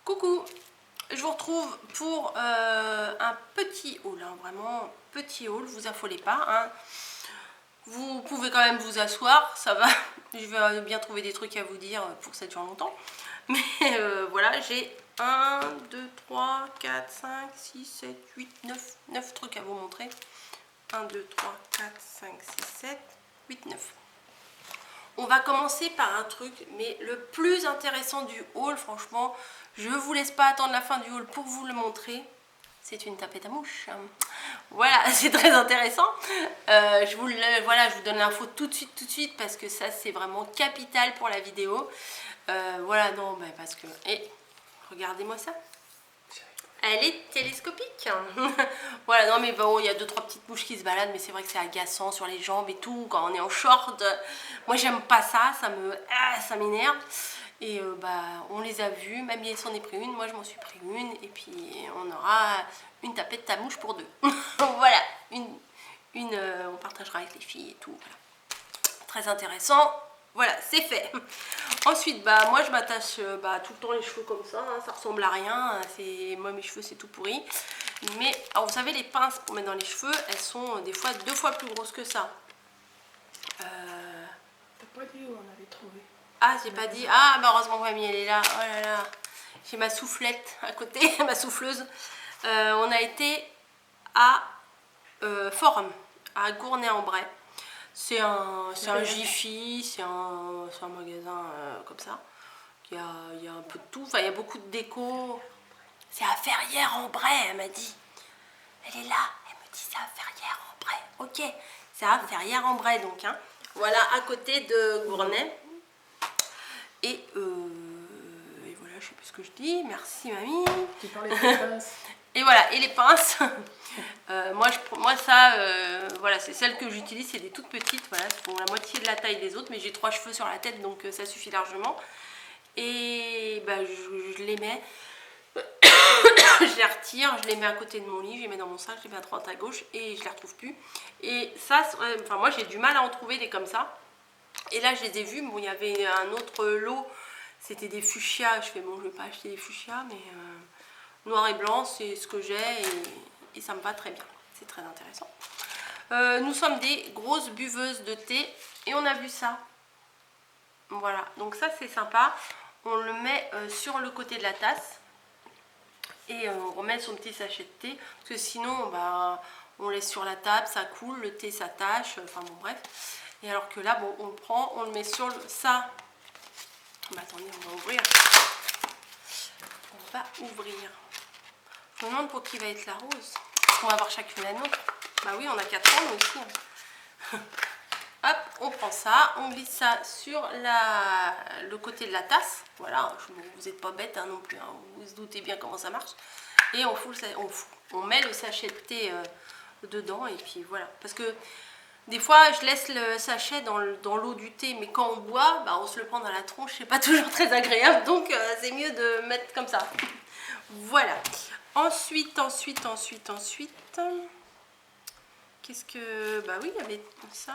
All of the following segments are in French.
Coucou, je vous retrouve pour un petit haul, hein, vraiment petit haul, vous affolez pas. Hein. Vous pouvez quand même vous asseoir, ça va, je vais bien trouver des trucs à vous dire pour que ça dure longtemps. Mais voilà, j'ai 1, 2, 3, 4, 5, 6, 7, 8, 9 trucs à vous montrer. 1, 2, 3, 4, 5, 6, 7, 8, 9. On va commencer par un truc, mais le plus intéressant du haul, franchement, je ne vous laisse pas attendre la fin du haul pour vous le montrer. C'est une tapette à mouche. Voilà, c'est très intéressant. Je vous donne l'info tout de suite, parce que ça, c'est vraiment capital pour la vidéo. Voilà, non, bah, parce que... Et regardez-moi ça. Elle est télescopique. Voilà, non mais bon, il y a 2-3 petites mouches qui se baladent, mais c'est vrai que c'est agaçant sur les jambes et tout, quand on est en short. Moi, j'aime pas ça, ça m'énerve. Et bah, on les a vues, mamie elle s'en est pris une, moi je m'en suis pris une, et puis on aura une tapette à mouche pour deux. Voilà, on partagera avec les filles et tout. Voilà. Très intéressant. Voilà, c'est fait. Ensuite, bah, moi je m'attache tout le temps les cheveux comme ça, hein, ça ressemble à rien. Moi mes cheveux c'est tout pourri. Mais alors, vous savez, les pinces pour mettre dans les cheveux, elles sont des fois 2 fois plus grosses que ça. T'as pas dit où on avait trouvé? Ah, j'ai pas dit. Ah, bah heureusement que mamie elle est là. Oh là là. J'ai ma soufflette à côté, ma souffleuse. On a été à Forum, à Gournay-en-Bray. C'est un Jiffy, c'est un magasin comme ça. Il y a un peu de tout, enfin il y a beaucoup de déco. C'est à Ferrières-en-Bray, elle m'a dit. Elle est là, elle me dit c'est à Ferrières-en-Bray. Ok, c'est à Ferrières-en-Bray donc. Hein. Voilà, à côté de Gournay. Et voilà, je sais plus ce que je dis. Merci mamie. Tu parlais de tes pinces. Et voilà, et les pinces. Moi ça, voilà, c'est celles que j'utilise, c'est des toutes petites, voilà, qui font la moitié de la taille des autres, mais j'ai 3 cheveux sur la tête, donc ça suffit largement. Et bah, je les mets, je les retire, je les mets à côté de mon lit, je les mets dans mon sac, je les mets à droite à gauche, et je les retrouve plus. Et ça, enfin moi j'ai du mal à en trouver des comme ça. Et là je les ai vus, bon il y avait un autre lot, c'était des fuchsias, je fais bon je vais pas acheter des fuchsias, mais noir et blanc c'est ce que j'ai, et ça me va très bien, c'est très intéressant. Nous sommes des grosses buveuses de thé et on a vu ça. Voilà, donc ça c'est sympa. On le met sur le côté de la tasse et on remet son petit sachet de thé, parce que sinon bah, on laisse sur la table, ça coule, le thé s'attache, enfin bon bref. Et alors que là, bon, on le prend, on le met sur ça. Bah attendez, on va ouvrir. On va ouvrir. Je me demande pour qui va être la rose. On va avoir chacune la nôtre. Bah oui, on a 4 ans nous aussi. Hein. Hop, on prend ça, on glisse ça sur le côté de la tasse. Voilà, vous n'êtes pas bête hein, non plus, hein, vous vous doutez bien comment ça marche. Et on met le sachet de thé dedans et puis voilà. Parce que des fois, je laisse le sachet dans l'eau du thé, mais quand on boit, bah, on se le prend dans la tronche, c'est pas toujours très agréable, donc c'est mieux de mettre comme ça. Voilà. Ensuite, qu'est-ce que... Bah oui, il y avait ça.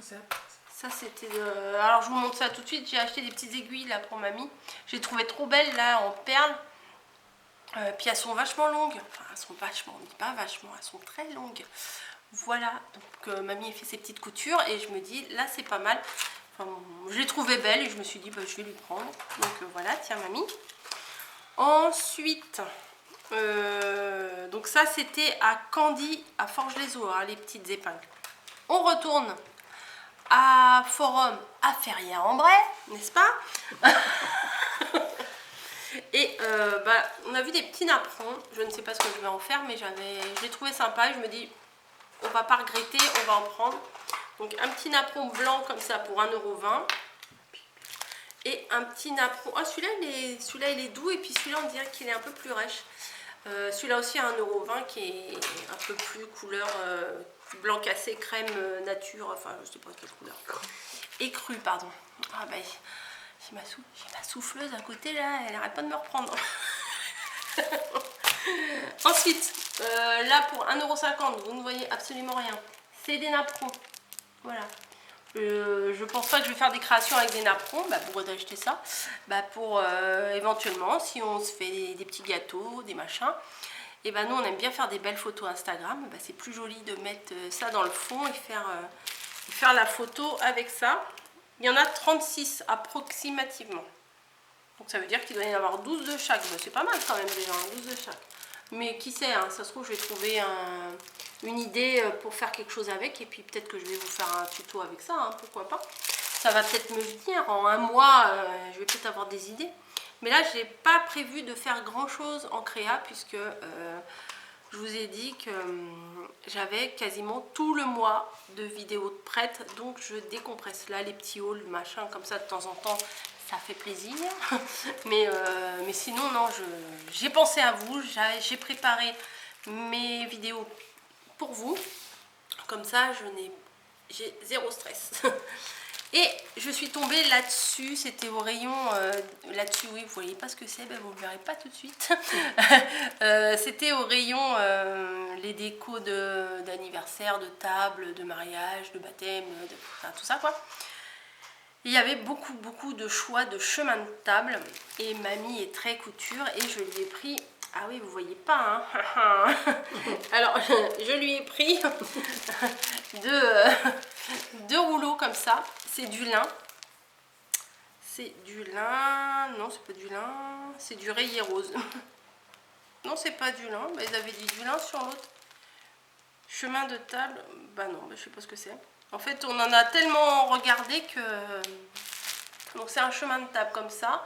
Ça, c'était... Alors, je vous montre ça tout de suite. J'ai acheté des petites aiguilles, là, pour mamie. Je les trouvais trop belles, là, en perles. Puis, elles sont vachement longues. Enfin, elles sont vachement, on dit pas vachement, elles sont très longues. Voilà. Donc, mamie a fait ses petites coutures. Et je me dis, là, c'est pas mal. Enfin, je les trouvais belles et je me suis dit, bah, je vais lui prendre. Donc, voilà, tiens, mamie. Ensuite... donc ça c'était à Candy, à Forges-les-Eaux, hein, les petites épingles. On retourne à Forum, à Ferrières-en-Bray, n'est-ce pas? Et bah, on a vu des petits napperons, je ne sais pas ce que je vais en faire, mais je l'ai trouvé sympa et je me dis, on va pas regretter, on va en prendre. Donc un petit napperon blanc comme ça pour 1,20 €. Et un petit napperon, ah celui-là il est doux, et puis celui-là on dirait qu'il est un peu plus rêche. Celui-là aussi à 1,20 € qui est un peu plus couleur blanc cassé, crème nature, enfin je sais pas quelle couleur. Écru, pardon. Ah bah j'ai ma souffleuse à côté là, elle arrête pas de me reprendre. Ensuite, là pour 1,50 €, vous ne voyez absolument rien. C'est des napperons. Voilà. Je pense pas que je vais faire des créations avec des napperons, pour acheter ça, pour éventuellement si on se fait des petits gâteaux, des machins. Et nous on aime bien faire des belles photos Instagram, c'est plus joli de mettre ça dans le fond et faire la photo avec ça. Il y en a 36 approximativement. Donc ça veut dire qu'il doit y en avoir 12 de chaque. C'est pas mal quand même déjà, 12 de chaque. Mais qui sait, hein, ça se trouve je vais trouver une idée pour faire quelque chose avec. Et puis peut-être que je vais vous faire un tuto avec ça, hein, pourquoi pas. Ça va peut-être me venir en un mois, je vais peut-être avoir des idées. Mais là je n'ai pas prévu de faire grand chose en créa puisque je vous ai dit que j'avais quasiment tout le mois de vidéos prêtes. Donc je décompresse là les petits hauls, machin comme ça de temps en temps. Ça fait plaisir, mais sinon non, j'ai pensé à vous, j'ai préparé mes vidéos pour vous, comme ça j'ai zéro stress. Et je suis tombée là-dessus, c'était au rayon, là-dessus oui, vous voyez pas ce que c'est, vous ne le verrez pas tout de suite. C'était au rayon les décos d'anniversaire, de table, de mariage, de baptême, enfin, tout ça quoi. Il y avait beaucoup de choix de chemin de table et mamie est très couture et je lui ai pris, ah oui vous voyez pas hein, alors je lui ai pris deux rouleaux comme ça, c'est du lin, non c'est pas du lin, c'est du rayé rose, non c'est pas du lin, ils avaient dit du lin sur l'autre, chemin de table, non, je sais pas ce que c'est. En fait, on en a tellement regardé que... Donc c'est un chemin de table comme ça.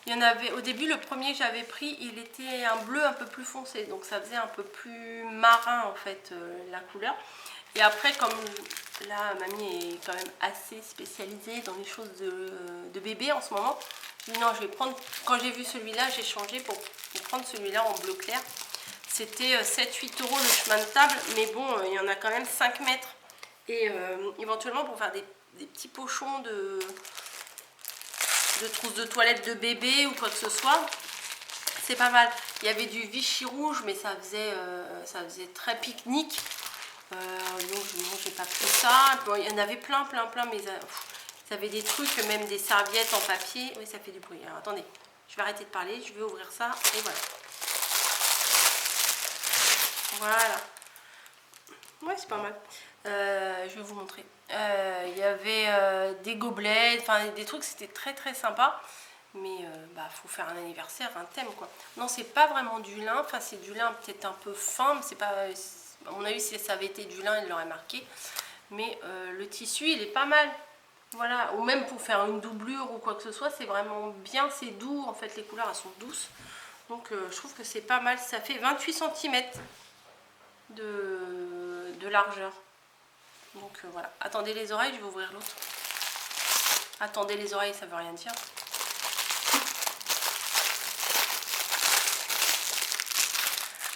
Il y en avait... Au début, le premier que j'avais pris, il était un bleu un peu plus foncé. Donc ça faisait un peu plus marin, en fait, la couleur. Et après, comme là, mamie est quand même assez spécialisée dans les choses de bébé en ce moment, je dis non, je vais prendre... Quand j'ai vu celui-là, j'ai changé pour prendre celui-là en bleu clair. C'était 7-8 € le chemin de table. Mais bon, il y en a quand même 5 mètres. Et éventuellement pour faire des petits pochons de trousses de toilette de bébé ou quoi que ce soit, c'est pas mal. Il y avait du Vichy rouge mais ça faisait très pique-nique, donc j'ai pas pris ça. Bon, il y en avait plein mais ça avait des trucs, même des serviettes en papier. Oui, ça fait du bruit. Alors attendez, je vais arrêter de parler, je vais ouvrir ça et voilà. Voilà. Ouais, c'est pas mal. Je vais vous montrer. Il y avait des gobelets, enfin des trucs, c'était très sympa. Mais faut faire un anniversaire, un thème quoi. Non, c'est pas vraiment du lin, enfin c'est du lin peut-être un peu fin, mais c'est pas. À mon avis, si ça avait été du lin, il l'aurait marqué. Mais le tissu, il est pas mal. Voilà, ou même pour faire une doublure ou quoi que ce soit, c'est vraiment bien, c'est doux. En fait, les couleurs elles sont douces. Donc je trouve que c'est pas mal. Ça fait 28 cm de largeur. Donc voilà. Attendez les oreilles, je vais ouvrir l'autre. Attendez les oreilles, ça veut rien dire.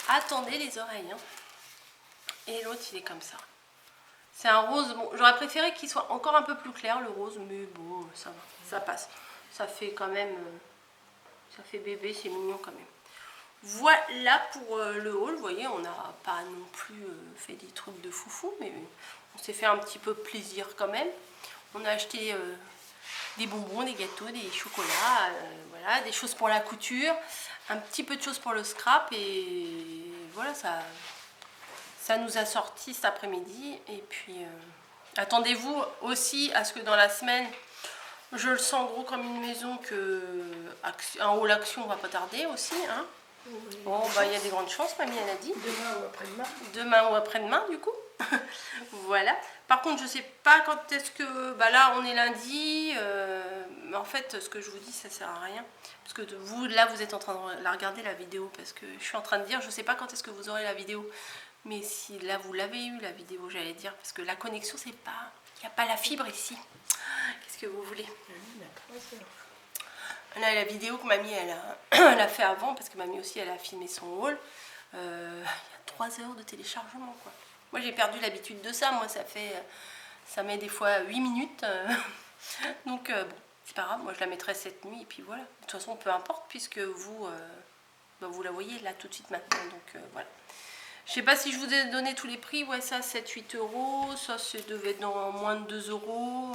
Attendez les oreilles. Hein. Et l'autre, il est comme ça. C'est un rose. Bon, j'aurais préféré qu'il soit encore un peu plus clair, le rose. Mais bon, ça va. Ça passe. Ça fait quand même... ça fait bébé, c'est mignon quand même. Voilà pour le haul. Vous voyez, on n'a pas non plus fait des trucs de foufou. Mais on s'est fait un petit peu plaisir quand même. On a acheté des bonbons, des gâteaux, des chocolats. Voilà, des choses pour la couture. Un petit peu de choses pour le scrap. Et voilà, ça nous a sorti cet après-midi. Et puis, attendez-vous aussi à ce que dans la semaine, je le sens gros comme une maison, que un haul action va pas tarder aussi. Hein. Bon, il y a des grandes chances, mamie, elle a dit. Demain ou après-demain. Demain ou après-demain, du coup. Voilà. Par contre, je sais pas quand est-ce que... là, on est lundi. Mais en fait, ce que je vous dis, ça sert à rien. Parce que vous, là, vous êtes en train de la regarder, la vidéo. Parce que je suis en train de dire, je sais pas quand est-ce que vous aurez la vidéo. Mais si là, vous l'avez eu, la vidéo, j'allais dire. Parce que la connexion, c'est pas... Il n'y a pas la fibre ici. Qu'est-ce que vous voulez? Là, la vidéo que mamie, elle a fait avant. Parce que mamie aussi, elle a filmé son haul. Il y a 3 heures de téléchargement, quoi. Moi, j'ai perdu l'habitude de ça. Moi, ça met des fois 8 minutes. Donc, bon, c'est pas grave. Moi, je la mettrai cette nuit. Et puis voilà. De toute façon, peu importe, puisque vous la voyez là tout de suite maintenant. Donc, voilà. Je sais pas si je vous ai donné tous les prix. Ouais, ça 7-8 euros. Ça devait être dans moins de 2 euros.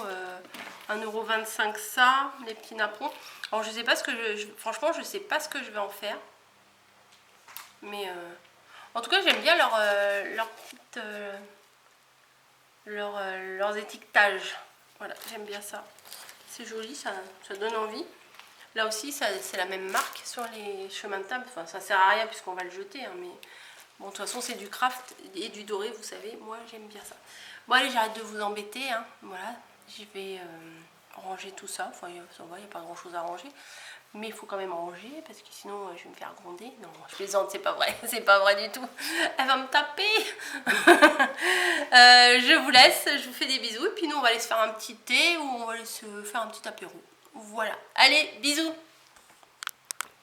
1,25 € ça, les petits napperons. Alors je sais pas ce que franchement je sais pas ce que je vais en faire. Mais en tout cas j'aime bien leurs étiquetages. Voilà, j'aime bien ça. C'est joli, ça donne envie. Là aussi c'est la même marque sur les chemins de table. Enfin ça sert à rien puisqu'on va le jeter. Hein, mais bon, de toute façon c'est du craft et du doré, vous savez. Moi j'aime bien ça. Bon allez, j'arrête de vous embêter. Hein. Voilà, je vais ranger tout ça. Enfin ça va, il n'y a pas grand chose à ranger. Mais il faut quand même ranger parce que sinon je vais me faire gronder. Non, je plaisante, c'est pas vrai. C'est pas vrai du tout. Elle va me taper. Je vous laisse, je vous fais des bisous. Et puis nous on va aller se faire un petit thé ou on va aller se faire un petit apéro. Voilà. Allez, bisous.